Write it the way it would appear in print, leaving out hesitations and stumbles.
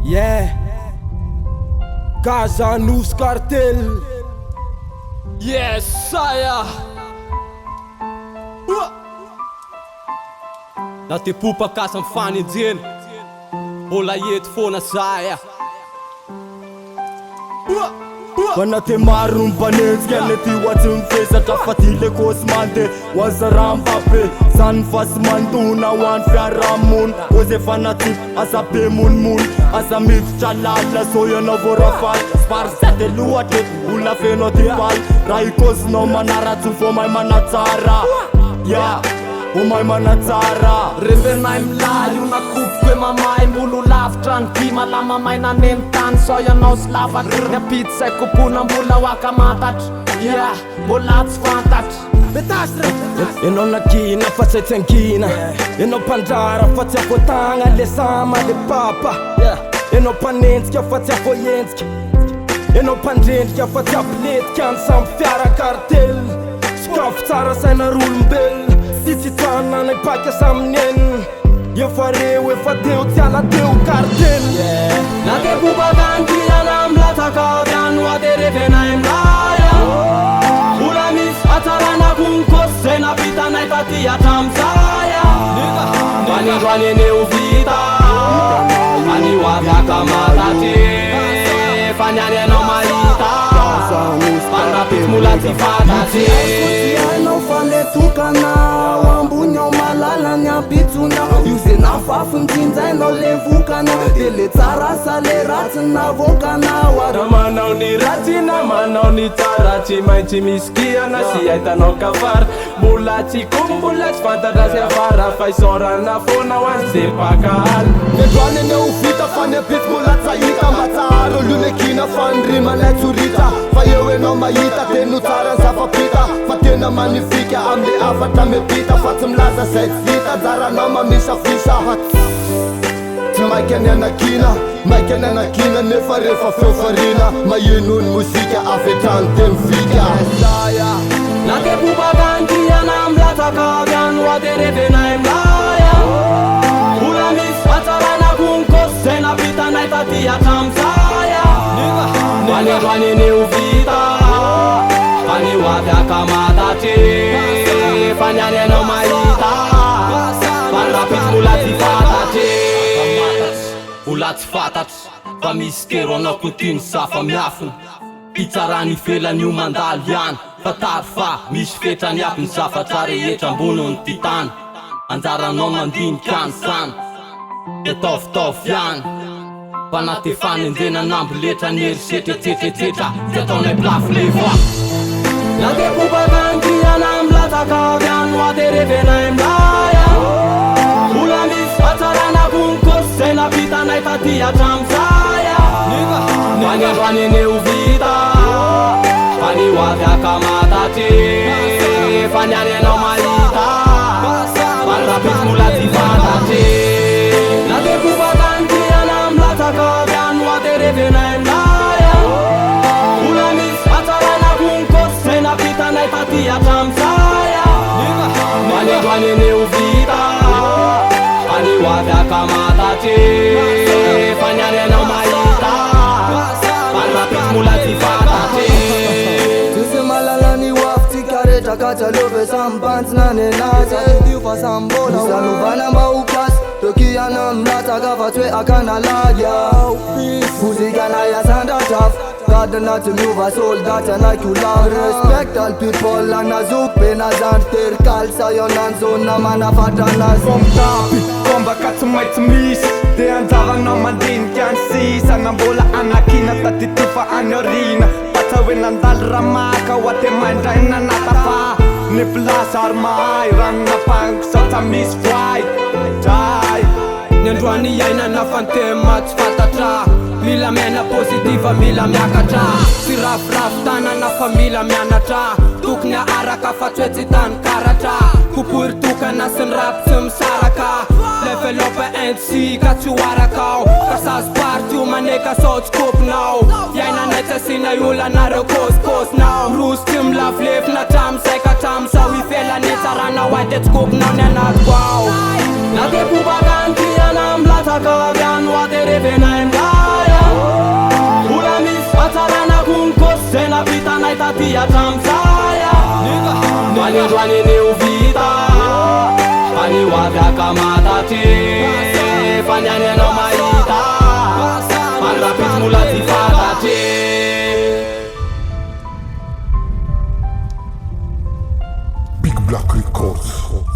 Yeah, Gaza Nous Cartel. Yes, sire. Na ty popakasa am fanenjeny mbola ety foana saya. Bana te maro mpanenjika le ty ohatsy mifesatra fa ty le kosmante oaza raha Mbappé zany fasy mandona ho an'ny fiarahamony ozy efa naty asa be monimony asa miditra lalina so ianao vao rafaly sparsate lohatry olona fenao ty paly raha ikosinao manaratsy vao mahay manatsara ya vao mahay manatsara Revenay milaly io nakopoko hoe mamay mbolo lavitra ny ty malama maina neny tany so ianao sy lavatra ny apity say kopona mbola hoaka matatra ya mbola tsy fantatra Enao nakina fa tsy aitsangina Enao mpandrara fa tsy afo tagna le sama le papa Enao mpanenjika fa tsy afo enjika Enao mpandrendrika fa tsy ampiletika any samby fiara cartel Sakafo tsara sainar'olombelona Sy tsy tsana naipaka saminy enina Efa reo efa teo tsy ala teo cartel Na te popakantiana milatsaka avy any ho aterevenay mlaya Ola misy atsarana konkosy zay navitanay taty hatramizaya Manindroany eny ho vita Any ho avy akamatatre Fa niany anao mahita Pandrapitsy mola tsy fantatry Ianao fa le tokana ambony ao malala ny ampitsona io ze nafafinjinjainao le vokana de le tsara sa le ratsy navokana Na manao ny ratsy na manao ny tsara tsy maintsy misy kiana sy aitanao kafara mbola tsy komo mbola tsy fantatra sy afara fa isorana foana ho an'izay mpakahala Nedroany eny ho vita fa ny apity mbola tsahita matsara olo nekina fa nirimanay tsorita fa eo enao mahita teno tsara ny zava-pita fa tena manifika amle afatra mepita fa tsy milaza zay tsy vita jaranao mamisafisa Tsy maika ny anakina, maika ny anakina nefa rehefa feo farina mahinony mozika avetrany te mifika Na te popakantiana milatsaka avy any ho aterevenay mlaya Ola misy atsarana konkosy zay navitanay taty hatramizaya Manindroany eny ho vita Any ho avy akamatatre Fa niany anao mahita Pandrapitsy mbola tsy fantatry Mbola tsy fantatry fa misy kero anao kontiny safa miafina Pitsarany ivelany io mandalo ihany Fa tary fa misy fetrany aby ny zavatra rehetra ambony ny ty tany Anjaranao mandinika any sana Te taovitovy ihany Fa na te fanenjena namboletra ny eritreritretretretra Tsy ataonay plafo levoa Na te popakantiana milatsaka avy any ho aterevenay mlaya Ola misy atsarana konkosy zay navitanay taty hatramizaya Manindroany eny ho vita Any ho avy akamatatre Fa niany anao mahita Pandrapitsy mola tsy fantatry Na te popakantiana milatsaka avy any ho aterevenay mlaya Ola misy atsarana konkosy zay navitanay taty hatramizaya Manindroany eny ho vita Any ho avy akamatatre Fa niany anao mahita Pandrapitsy mola tsy fantatry Tsisy malala ny wafitsika rehetra ka tsalove sambantsina ny anazy io fa sambola isanovana mba ho kiasy tokiana milatsaka fa tsy hoe akana lagy muzika na iasandratrafo gadana tsy miova soldaty anaiky ho lavo respect all people anazoky be nazandry terikaly sa eo nanzona manafatra anazy Fomtapy, fomba ka tsy maintsy misy de anjaranao mandinika any sisa na mbola anakina taty ty fa any orina Patsa hoe nandalo ramaka ho ate maindray nanata fa ny plasy ary mahay ranona pango sa tsa misy voay Dray Ny androany iainana fantema tsy fantatra Mila miaina pozitiva, mila miakatra Sy rafirafy tanana fa mila mianatra Tokony araka fa tsy hoe tsy tany karatra Kopory tokana sy ny rap tsy misaraka Levelope NC ka tsy hoarakao Kasaz party io maneka sao tsy kopinao Iainanay tsy asina olanareo kosikosinao Rosy tsy milafilefina hatramizay ka hatramizao Ivelany tsarana hoay de tsy kopinao ny anatiko ao Na te popakantiana milatsaka avy any ho aterevenay mlaya taty atramizaya Manindroany eneo vita Fany hoavy akamatatre Fany any anao mahita Fany rapitsy mola ty fantatre Big Black Records.